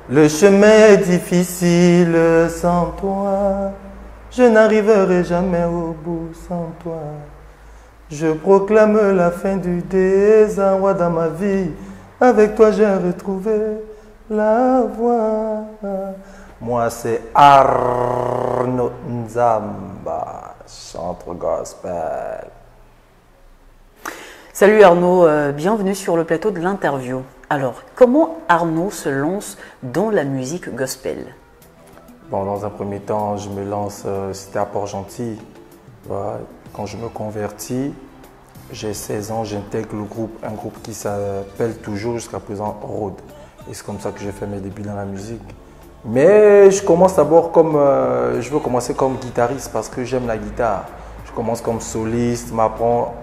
Le chemin est difficile sans toi. Je n'arriverai jamais au bout sans toi. Je proclame la fin du désarroi dans ma vie. Avec toi, j'ai retrouvé la voie. Moi, c'est Arnaud Nzamba, chanteur gospel. Salut Arnaud, bienvenue sur le plateau de l'interview. Alors, comment Arnaud se lance dans la musique gospel? Bon, dans un premier temps, je me lance, c'était à Port-Gentil. Voilà. Quand je me convertis, j'ai 16 ans, j'intègre un groupe qui s'appelle toujours jusqu'à présent Road. Et c'est comme ça que j'ai fait mes débuts dans la musique. Mais je commence d'abord je veux commencer comme guitariste parce que j'aime la guitare. Je commence comme soliste, m'apprend.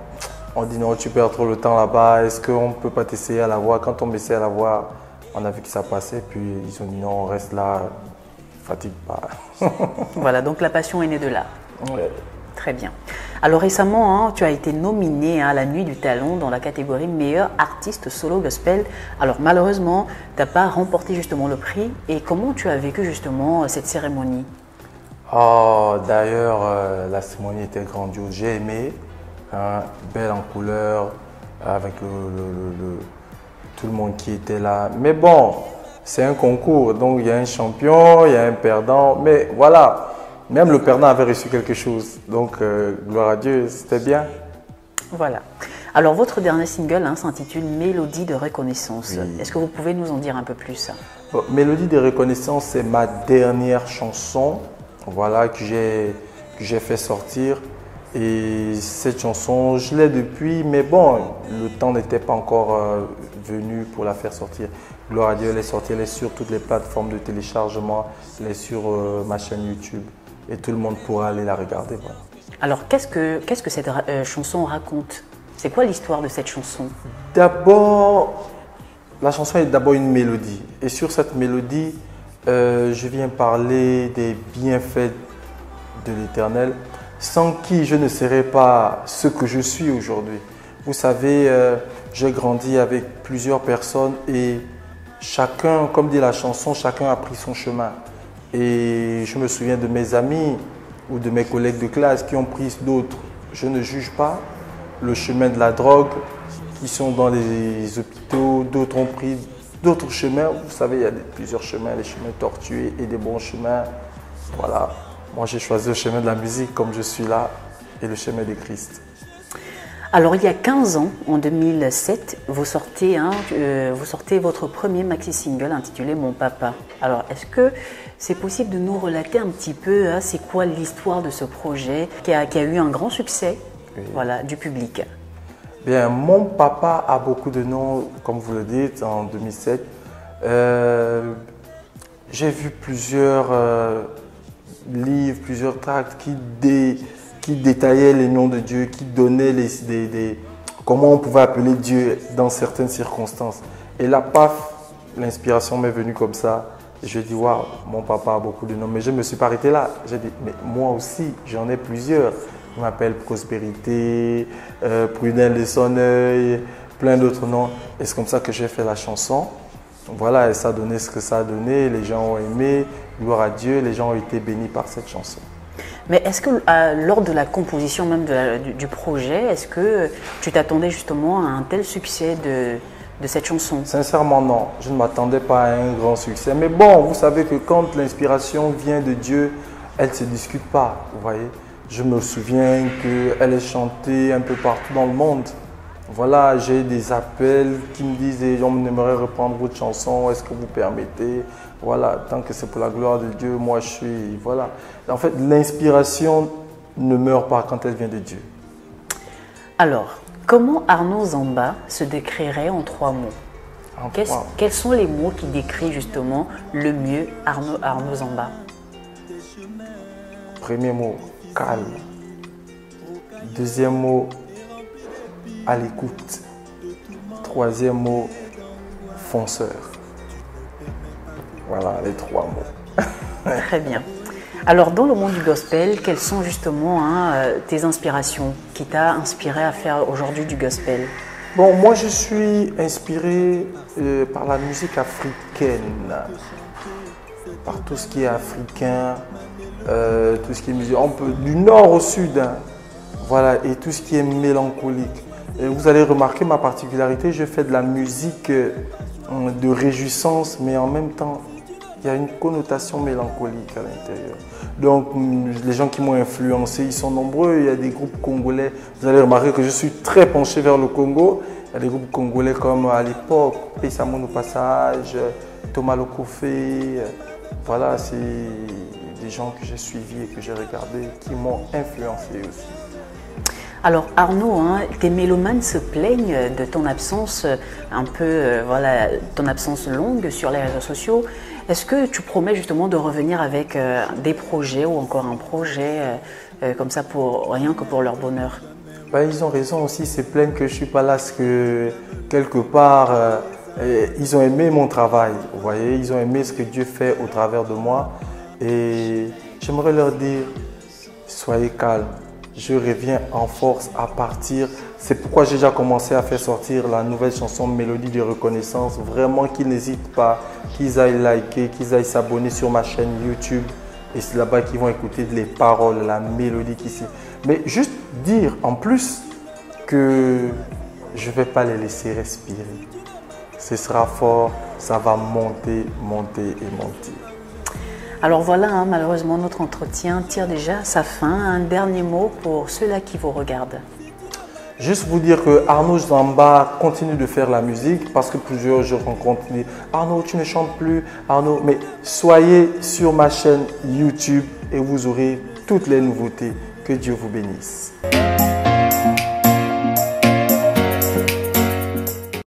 On dit non, tu perds trop le temps là-bas, est-ce qu'on ne peut pas t'essayer à la voix? Quand on m'essaie à la voix, on a vu que ça passait, puis ils ont dit non, on reste là, fatigue pas. Voilà, donc la passion est née de là. Ouais. Très bien. Alors récemment, tu as été nominé à la Nuit du Talent dans la catégorie meilleur artiste solo gospel. Alors malheureusement, tu n'as pas remporté justement le prix. Et comment tu as vécu justement cette cérémonie? Oh, d'ailleurs, la cérémonie était grandiose, j'ai aimé. Belle en couleur, avec tout le monde qui était là. Mais bon, c'est un concours, donc il y a un champion, il y a un perdant. Mais voilà, même le perdant avait reçu quelque chose. Donc, gloire à Dieu, c'était bien. Voilà. Alors, votre dernier single s'intitule Mélodie de reconnaissance. Oui. Est-ce que vous pouvez nous en dire un peu plus? Bon, Mélodie de reconnaissance, c'est ma dernière chanson, voilà, que j'ai fait sortir. Et cette chanson, je l'ai depuis, mais bon, le temps n'était pas encore venu pour la faire sortir. Gloire à Dieu, elle est sortie, elle est sur toutes les plateformes de téléchargement, elle est sur ma chaîne YouTube et tout le monde pourra aller la regarder. Voilà. Alors, qu'est-ce que cette chanson raconte? C'est quoi l'histoire de cette chanson? D'abord, la chanson est d'abord une mélodie. Et sur cette mélodie, je viens parler des bienfaits de l'Éternel, sans qui je ne serais pas ce que je suis aujourd'hui. Vous savez, j'ai grandi avec plusieurs personnes et chacun, comme dit la chanson, chacun a pris son chemin. Et je me souviens de mes amis ou de mes collègues de classe qui ont pris d'autres, je ne juge pas, le chemin de la drogue, qui sont dans les hôpitaux, d'autres ont pris d'autres chemins. Vous savez, il y a plusieurs chemins, les chemins tortueux et des bons chemins. Voilà. Moi, j'ai choisi le chemin de la musique comme je suis là et le chemin de Christ. Alors, il y a 15 ans, en 2007, vous sortez votre premier maxi-single intitulé Mon Papa. Alors, est-ce que c'est possible de nous relater un petit peu, c'est quoi l'histoire de ce projet qui a eu un grand succès, oui, voilà, du public? Bien, Mon Papa a beaucoup de noms, comme vous le dites, en 2007. J'ai vu plusieurs livres, plusieurs tracts qui détaillaient les noms de Dieu, qui donnaient comment on pouvait appeler Dieu dans certaines circonstances. Et là, paf, l'inspiration m'est venue comme ça. Et je dis, waouh, mon papa a beaucoup de noms. Mais je ne me suis pas arrêté là. J'ai dit, mais moi aussi, j'en ai plusieurs. Je m'appelle Prospérité, Prudel de Sonneuil, plein d'autres noms. Et c'est comme ça que j'ai fait la chanson. Voilà, et ça a donné ce que ça a donné. Les gens ont aimé. Gloire à Dieu, les gens ont été bénis par cette chanson. Mais est-ce que lors de la composition même du projet, est-ce que tu t'attendais justement à un tel succès de cette chanson? Sincèrement, non. Je ne m'attendais pas à un grand succès. Mais bon, vous savez que quand l'inspiration vient de Dieu, elle ne se discute pas. Vous voyez, je me souviens qu'elle est chantée un peu partout dans le monde. Voilà, j'ai des appels qui me disent on aimerait reprendre votre chanson, est-ce que vous permettez? Voilà, tant que c'est pour la gloire de Dieu, moi je suis. Voilà. En fait, l'inspiration ne meurt pas quand elle vient de Dieu. Alors, comment Arnaud Nzamba se décrirait en 3 mots? Quels sont les mots qui décrivent justement le mieux Arnaud Nzamba? Premier mot, calme. Deuxième mot, à l'écoute. Troisième mot, fonceur. Voilà les 3 mots. Très bien. Alors, dans le monde du gospel, quelles sont justement tes inspirations qui t'a inspiré à faire aujourd'hui du gospel? Bon, moi je suis inspiré par la musique africaine. par tout ce qui est africain, tout ce qui est musique, du nord au sud, hein. Voilà, et tout ce qui est mélancolique. Et vous allez remarquer ma particularité, je fais de la musique de réjouissance, mais en même temps, il y a une connotation mélancolique à l'intérieur. Donc, les gens qui m'ont influencé, ils sont nombreux. Il y a des groupes congolais. Vous allez remarquer que je suis très penché vers le Congo. Il y a des groupes congolais comme à l'époque, Pessamon au passage, Thomas Lokofé. Voilà, c'est des gens que j'ai suivis et que j'ai regardés qui m'ont influencé aussi. Alors Arnaud, hein, tes mélomanes se plaignent de ton absence un peu, voilà, ton absence longue sur les réseaux sociaux. Est-ce que tu promets justement de revenir avec des projets ou encore un projet comme ça pour rien que pour leur bonheur? Ben, ils ont raison aussi, ils se plaignent que je ne suis pas là, parce que quelque part, ils ont aimé mon travail. Vous voyez, ils ont aimé ce que Dieu fait au travers de moi. Et j'aimerais leur dire, soyez calmes. Je reviens en force à partir. C'est pourquoi j'ai déjà commencé à faire sortir la nouvelle chanson Mélodie de reconnaissance. Vraiment qu'ils n'hésitent pas, qu'ils aillent liker, qu'ils aillent s'abonner sur ma chaîne YouTube. Et c'est là-bas qu'ils vont écouter les paroles, la mélodie qui s'y... Mais juste dire en plus que je ne vais pas les laisser respirer. Ce sera fort, ça va monter, monter et monter. Alors voilà, hein, malheureusement, notre entretien tire déjà à sa fin. Un dernier mot pour ceux-là qui vous regardent. Juste vous dire que Arnaud Zamba continue de faire la musique parce que plusieurs je rencontre des Arnaud, tu ne chantes plus, Arnaud. Mais soyez sur ma chaîne YouTube et vous aurez toutes les nouveautés. Que Dieu vous bénisse.